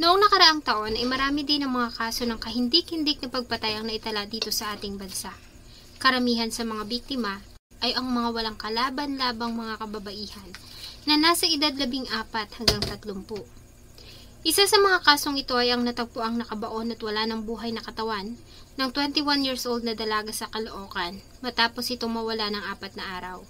Noong nakaraang taon ay marami din ang mga kaso ng kahindik-hindik na pagpatay ang naitala dito sa ating bansa. Karamihan sa mga biktima ay ang mga walang kalaban-labang mga kababaihan na nasa edad 14 hanggang 30. Isa sa mga kasong ito ay ang natagpuang nakabaon at wala ng buhay na katawan ng 21 years old na dalaga sa Caloocan matapos itong mawala ng 4 na araw.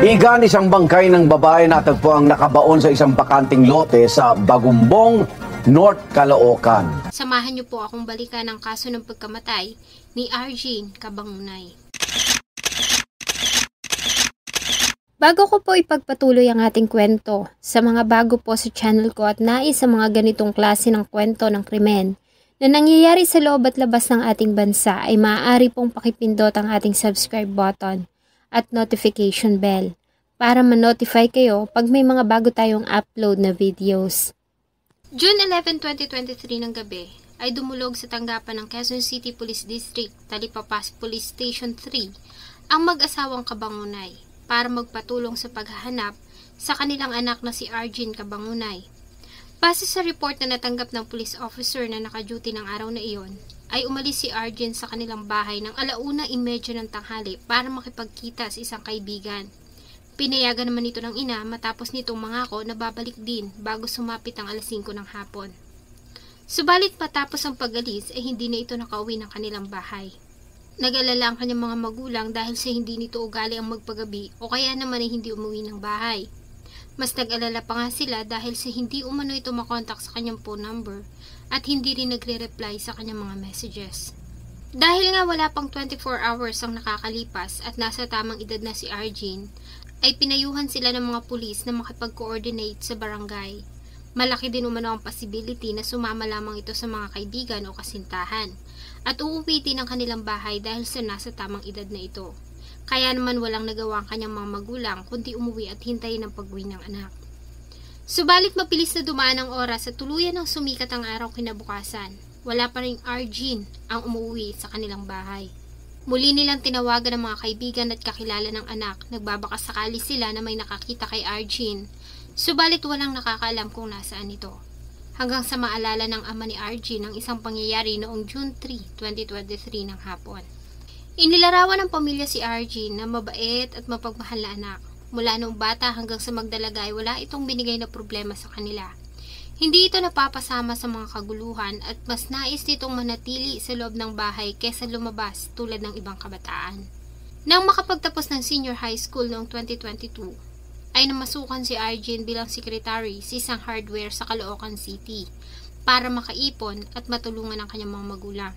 Igan, isang bangkay ng babae natagpuang nakabaon sa isang bakanting lote sa Bagumbong, North Caloocan. Samahan niyo po akong balikan ang kaso ng pagkamatay ni Argene Cabangunay. Bago ko po ipagpatuloy ang ating kwento, sa mga bago po sa channel ko at nais sa mga ganitong klase ng kwento ng krimen na nangyayari sa loob at labas ng ating bansa ay maaari pong pakipindot ang ating subscribe button at notification bell para ma-notify kayo pag may mga bago tayong upload na videos. June 11, 2023 ng gabi ay dumulog sa tanggapan ng Quezon City Police District, Talipapa Police Station 3 ang mag-asawang Cabangunay para magpatulong sa paghahanap sa kanilang anak na si Argene Cabangunay. Base sa report na natanggap ng police officer na naka-duty ng araw na iyon, ay umalis si Argene sa kanilang bahay ng 1:30 ng tanghali para makipagkita sa isang kaibigan. Pinayagan naman ito ng ina matapos nitong mangako na babalik din bago sumapit ang 5:00 ng hapon. Subalit matapos ang pag-alis ay hindi na ito nakauwi ng kanilang bahay. Nag-alala ang kanyang mga magulang dahil sa hindi nito ugali ang magpagabi o kaya naman ay hindi umuwi ng bahay. Mas nag-alala pa nga sila dahil sa hindi umano ito makontak sa kanyang phone number at hindi rin nagre-reply sa kanyang mga messages. Dahil nga wala pang 24 hours ang nakakalipas at nasa tamang edad na si Argene, ay pinayuhan sila ng mga pulis na makipag-coordinate sa barangay. Malaki din umano ang possibility na sumama lamang ito sa mga kaibigan o kasintahan at uuwi din ang kanilang bahay dahil sa nasa tamang edad na ito. Kaya naman walang nagawa ang kanyang mga magulang kundi umuwi at hintayin ang pag-uwi ng anak. Subalit mabilis na dumaan ang oras at tuluyan ng sumikat ang araw kinabukasan. Wala pa ring Argene ang umuwi sa kanilang bahay. Muli nilang tinawagan ng mga kaibigan at kakilala ng anak. Nagbabaka sakali sila na may nakakita kay Argene. Subalit walang nakakaalam kung nasaan ito. Hanggang sa maalala ng ama ni Argene ang isang pangyayari noong June 3, 2023 ng hapon. Inilarawan ng pamilya si Argene na mabait at mapagmahal na anak. Mula noong bata hanggang sa magdalagay, wala itong binigay na problema sa kanila. Hindi ito napapasama sa mga kaguluhan at mas nais nitong manatili sa loob ng bahay kesa lumabas tulad ng ibang kabataan. Nang makapagtapos ng senior high school noong 2022, ay namasukan si Argene bilang secretary sa isang hardware sa Caloocan City para makaipon at matulungan ang kanyang mga magulang.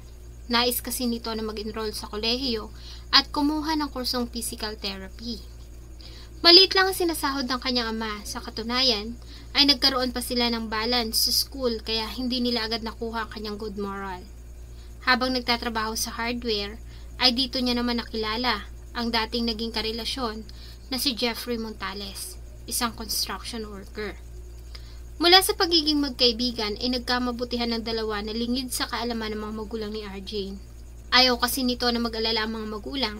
Nais kasi nito na mag-enroll sa kolehiyo at kumuha ng kursong physical therapy. Maliit lang ang sinasahod ng kanyang ama. Sa katunayan, ay nagkaroon pa sila ng balance sa school kaya hindi nila agad nakuha ang kanyang good moral. Habang nagtatrabaho sa hardware, ay dito niya naman nakilala ang dating naging karelasyon na si Jeffrey Montales, isang construction worker. Mula sa pagiging magkaibigan ay nagkamabutihan ng dalawa na lingid sa kaalaman ng mga magulang ni Argene. Ayaw kasi nito na mag-alala ang mga magulang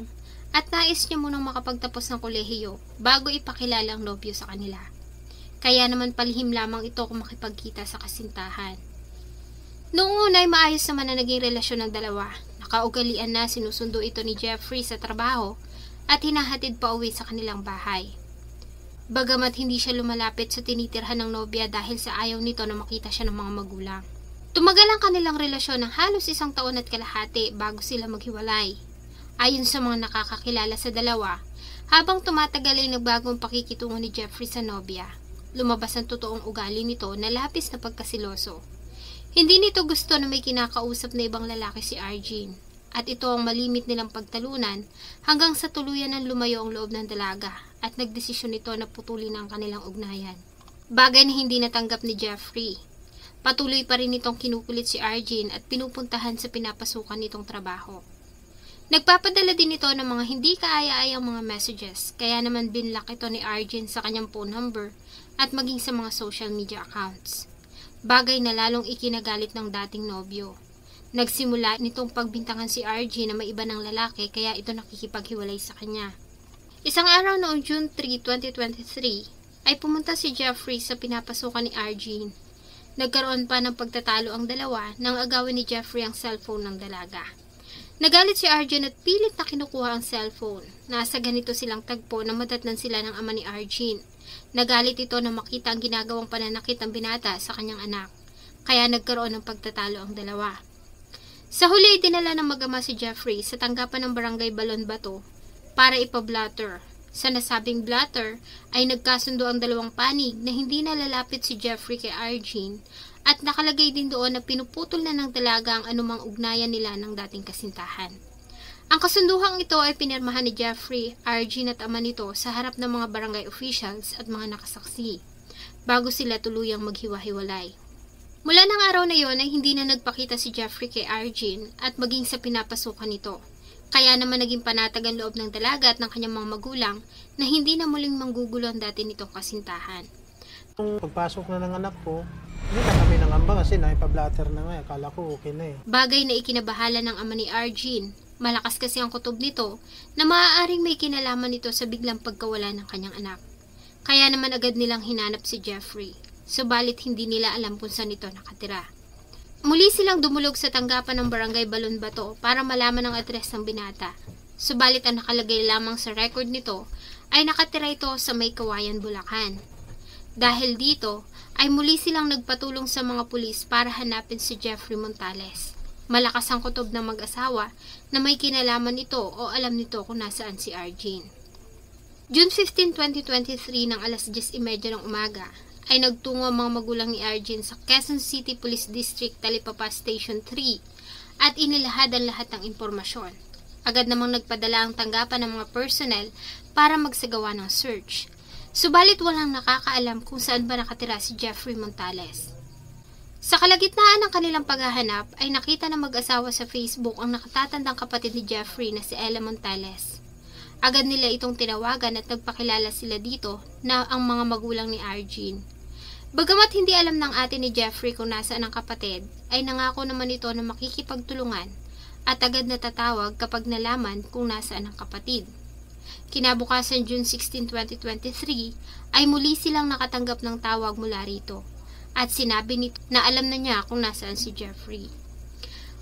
at nais niya munang makapagtapos ng kolehiyo bago ipakilala ang nobyo sa kanila. Kaya naman palihim lamang ito kung makipagkita sa kasintahan. Noong una ay maayos naman na naging relasyon ng dalawa. Nakaugalian na sinusundo ito ni Jeffrey sa trabaho at hinahatid pa uwi sa kanilang bahay. Bagamat hindi siya lumalapit sa tinitirhan ng nobya dahil sa ayaw nito na makita siya ng mga magulang. Tumagal ang kanilang relasyon ng halos 1 taon at kalahati bago sila maghiwalay. Ayon sa mga nakakakilala sa dalawa, habang tumatagal ay nagbagong pakikitungo ni Jeffrey sa nobya. Lumabas ang totoong ugali nito na labis na pagkasiloso. Hindi nito gusto na may kinakausap na ibang lalaki si Argene. At ito ang malimit nilang pagtalunan hanggang sa tuluyan ng lumayo ang loob ng dalaga at nagdesisyon nito na putulin ang kanilang ugnayan. Bagay na hindi natanggap ni Jeffrey. Patuloy pa rin itong kinukulit si Argene at pinupuntahan sa pinapasukan nitong trabaho. Nagpapadala din ito ng mga hindi kaaya-ayang mga messages kaya naman binlock ito ni Argene sa kanyang phone number at maging sa mga social media accounts. Bagay na lalong ikinagalit ng dating nobyo. Nagsimula nitong pagbintangan si Argene na may iba ng lalaki kaya ito nakikipaghiwalay sa kanya. Isang araw noong June 3, 2023 ay pumunta si Jeffrey sa pinapasukan ni Argene. Nagkaroon pa ng pagtatalo ang dalawa nang agawin ni Jeffrey ang cellphone ng dalaga. Nagalit si Arjen at pilit na kinukuha ang cellphone. Nasa ganito silang tagpo na madatnan sila ng ama ni Arjen. Nagalit ito na makita ang ginagawang pananakit ng binata sa kanyang anak. Kaya nagkaroon ng pagtatalo ang dalawa. Sa huli ay dinala ng mag-ama si Jeffrey sa tanggapan ng barangay Balon Bato para ipablatter. Sa nasabing blatter ay nagkasundo ang dalawang panig na hindi na lalapit si Jeffrey kay Arjen at nakalagay din doon na pinuputol na ng dalaga ang anumang ugnayan nila ng dating kasintahan. Ang kasunduhang ito ay pinirmahan ni Jeffrey, Arjen at ama nito sa harap ng mga barangay officials at mga nakasaksi bago sila tuluyang maghiwa-hiwalay. Mula ng araw na iyon ay hindi na nagpakita si Jeffrey kay Arjen at maging sa pinapasukan nito. Kaya naman naging panatag ang loob ng dalaga at ng kanyang mga magulang na hindi na muling manggugulo ang dati nitong kasintahan. Nung pagpasok na ng anak ko, hindi na kami nangamba kasi nakipablatter na nga. Akala ko okay na eh. Bagay na ikinabahala ng ama ni Arjen. Malakas kasi ang kutob nito na maaaring may kinalaman nito sa biglang pagkawala ng kanyang anak. Kaya naman agad nilang hinanap si Jeffrey. Subalit hindi nila alam kung saan ito nakatira. Muli silang dumulog sa tanggapan ng barangay Balon Bato para malaman ang address ng binata. Subalit ang nakalagay lamang sa record nito ay nakatira ito sa May Kawayan, Bulacan. Dahil dito ay muli silang nagpatulong sa mga pulis para hanapin si Jeffrey Montales. Malakas ang kutob ng mag-asawa na may kinalaman ito o alam nito kung nasaan si Arjen. June 15, 2023 ng alas 10:30 ng umaga ay nagtungo ang mga magulang ni Arjen sa Quezon City Police District Talipapa Station 3 at inilahad ang lahat ng impormasyon. Agad namang nagpadala ang tanggapan ng mga personnel para magsagawa ng search. Subalit walang nakakaalam kung saan ba nakatira si Jeffrey Montales. Sa kalagitnaan ng kanilang paghahanap ay nakita ng mag-asawa sa Facebook ang nakatatandang kapatid ni Jeffrey na si Ella Montales. Agad nila itong tinawagan at nagpakilala sila dito na ang mga magulang ni Arjen. Bagamat hindi alam ng ate ni Jeffrey kung nasaan ang kapatid, ay nangako naman ito na makikipagtulungan at agad natatawag kapag nalaman kung nasaan ang kapatid. Kinabukasan June 16, 2023 ay muli silang nakatanggap ng tawag mula rito at sinabi nito na alam na niya kung nasaan si Jeffrey.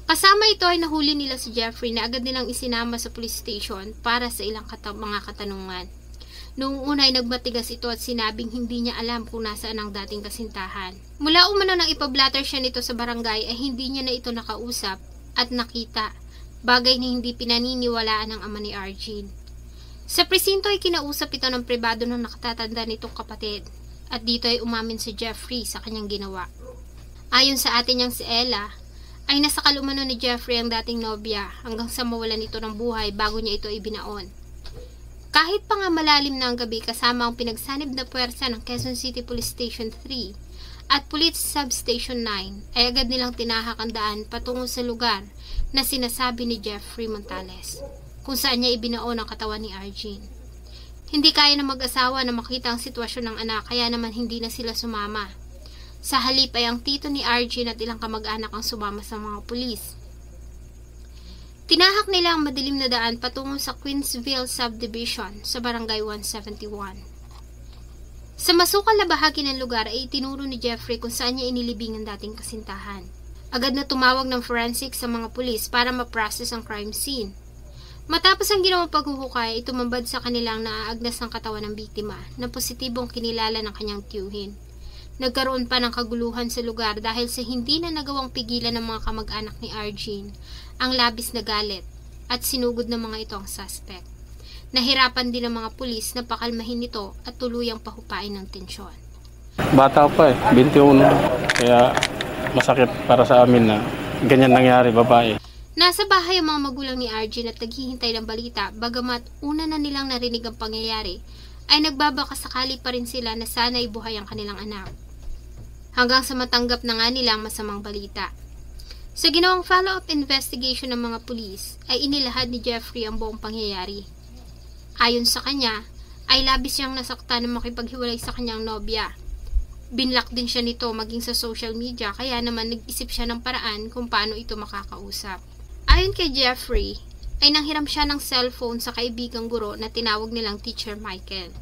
Kasama ito ay nahuli nila si Jeffrey na agad nilang isinama sa police station para sa ilang mga katanungan. Noong una ay nagmatigas ito at sinabing hindi niya alam kung nasaan ang dating kasintahan. Mula umano nang ipablatter siya nito sa barangay ay hindi niya na ito nakausap at nakita, bagay na hindi pinaniniwalaan ng ama ni Arjen. Sa presinto ay kinausap ito ng pribado ng nakatatanda nitong kapatid at dito ay umamin si Jeffrey sa kanyang ginawa. Ayon sa ate niyang si Ella, ay nasakal umano ni Jeffrey ang dating nobya hanggang sa mawalan ito ng buhay bago niya ito ibinaon. Kahit pa nga malalim na ang gabi kasama ang pinagsanib na puwersa ng Quezon City Police Station 3 at Police Substation 9 ay agad nilang tinahak ang daan patungo sa lugar na sinasabi ni Jeffrey Montales kung saan niya ibinaon ang katawan ni Arjen. Hindi kaya ng mag-asawa na makita ang sitwasyon ng anak kaya naman hindi na sila sumama. Sa halip ay ang tito ni Arjen at ilang kamag-anak ang sumama sa mga pulis. Tinahak nila ang madilim na daan patungo sa Queensville Subdivision sa Barangay 171. Sa masukal na bahagi ng lugar ay itinuro ni Jeffrey kung saan niya inilibing ang dating kasintahan. Agad na tumawag ng forensic sa mga pulis para ma-process ang crime scene. Matapos ang ginawang paghuhukay, tumambad sa kanilang naaagnas ng katawan ng biktima na positibong kinilala ng kanyang tiyuhin. Nagkaroon pa ng kaguluhan sa lugar dahil sa hindi na nagawang pigilan ng mga kamag-anak ni Arjen ang labis na galit at sinugod ng mga ito ang suspect. Nahirapan din ng mga pulis na pakalmahin ito at tuluyang pahupain ng tensyon. Bata pa 21, kaya masakit para sa amin na ganyan nangyari, babae. Nasa bahay ang mga magulang ni Arjen at naghihintay ng balita, bagamat una na nilang narinig ang pangyayari, ay nagbabaka sakali pa rin sila na sana'y buhay ang kanilang anak. Hanggang sa matanggap na nga nila ang masamang balita. Sa ginawang follow-up investigation ng mga pulis, ay inilahad ni Jeffrey ang buong pangyayari. Ayon sa kanya, ay labis siyang nasaktan na makipaghiwalay sa kanyang nobya. Binlock din siya nito maging sa social media kaya naman nag-isip siya ng paraan kung paano ito makakausap. Ayon kay Jeffrey, ay nanghiram siya ng cellphone sa kaibigang guro na tinawag nilang Teacher Michael.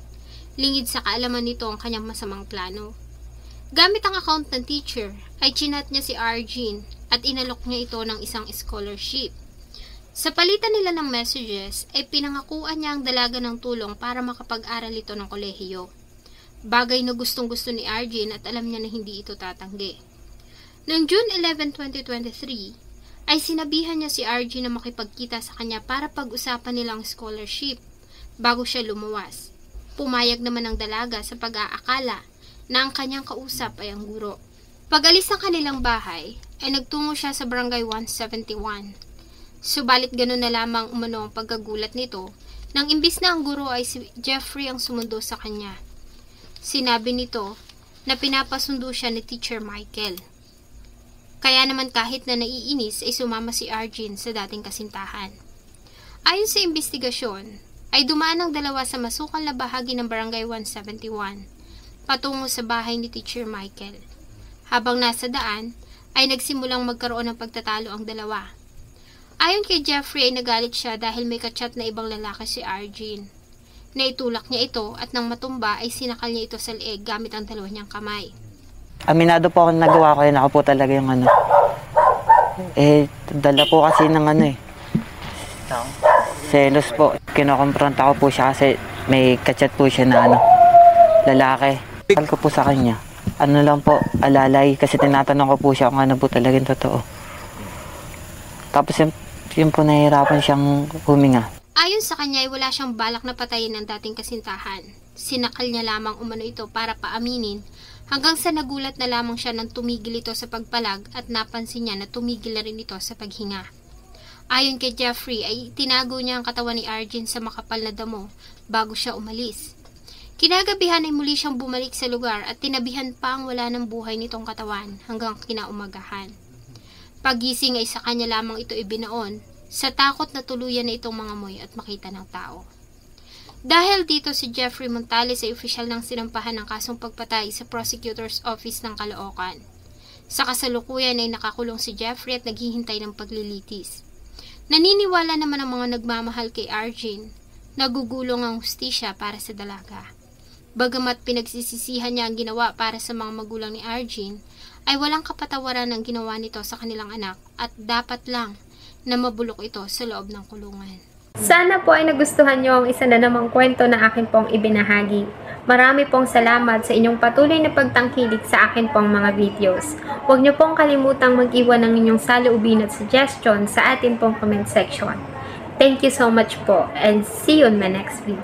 Lingid sa kaalaman nito ang kanyang masamang plano. Gamit ang account ng teacher, ay chinat niya si Arjun at inalok niya ito ng isang scholarship. Sa palitan nila ng messages, ay pinangakuan niya ang dalaga ng tulong para makapag-aral ito ng kolehiyo. Bagay na gustong-gusto ni Arjun at alam niya na hindi ito tatanggi. Noong June 11, 2023, ay sinabihan niya si Arjun na makipagkita sa kanya para pag-usapan nilang scholarship bago siya lumuwas. Pumayag naman ang dalaga sa pag-aakala na ang kanyang kausap ay ang guro. Pag-alis ng kanilang bahay, ay nagtungo siya sa Barangay 171. Subalit ganoon na lamang umano ang pagkagulat nito nang imbis na ang guro ay si Jeffrey ang sumundo sa kanya. Sinabi nito na pinapasundo siya ni Teacher Michael. Kaya naman kahit na naiinis ay sumama si Arjun sa dating kasintahan. Ayon sa investigasyon, ay dumaan ang dalawa sa masukal na bahagi ng Barangay 171 patungo sa bahay ni Teacher Michael. Habang nasa daan, ay nagsimulang magkaroon ng pagtatalo ang dalawa. Ayon kay Jeffrey ay nagalit siya dahil may kachat na ibang lalaki si Arjun. Naitulak niya ito at nang matumba ay sinakal niya ito sa leeg gamit ang dalawa niyang kamay. Aminado po ako nagawa ko yun. Ako po talaga yung ano. Dala po kasi ng ano selos po. Kinokonfronta ko po siya kasi may kachat po siya na lalaki. Sabi ko po sa kanya, ano lang po, alalay. Kasi tinatanong ko po siya kung ano po talagang totoo. Tapos yun po nahihirapan siyang huminga. Ayon sa kanya ay wala siyang balak na patayin ng dating kasintahan. Sinakal niya lamang umano ito para paaminin hanggang sa nagulat na lamang siya nang tumigil ito sa pagpalag at napansin niya na tumigil na rin ito sa paghinga. Ayon kay Jeffrey ay tinago niya ang katawan ni Arjun sa makapal na damo bago siya umalis. Kinagabihan ay muli siyang bumalik sa lugar at tinabihan pa ang wala ng buhay nitong katawan hanggang kinaumagahan. Pagising ay sa kanya lamang ito ibinaon sa takot na tuluyan na itong mangamoy at makita ng tao. Dahil dito si Jeffrey Montales ay opisyal ng sinampahan ng kasong pagpatay sa Prosecutor's Office ng Caloocan. Sa kasalukuyan ay nakakulong si Jeffrey at naghihintay ng paglilitis. Naniniwala naman ang mga nagmamahal kay Arjun na gugulong ang hustisya para sa dalaga. Bagamat pinagsisisihan niya ang ginawa para sa mga magulang ni Arjun, ay walang kapatawaran ang ginawa nito sa kanilang anak at dapat lang na mabulok ito sa loob ng kulungan. Sana po ay nagustuhan niyo ang isa na namang kwento na akin pong ibinahagi. Marami pong salamat sa inyong patuloy na pagtangkilik sa akin pong mga videos. Huwag niyo pong kalimutang mag-iwan ng inyong saloobin at suggestion sa atin pong comment section. Thank you so much po and see you in my next video.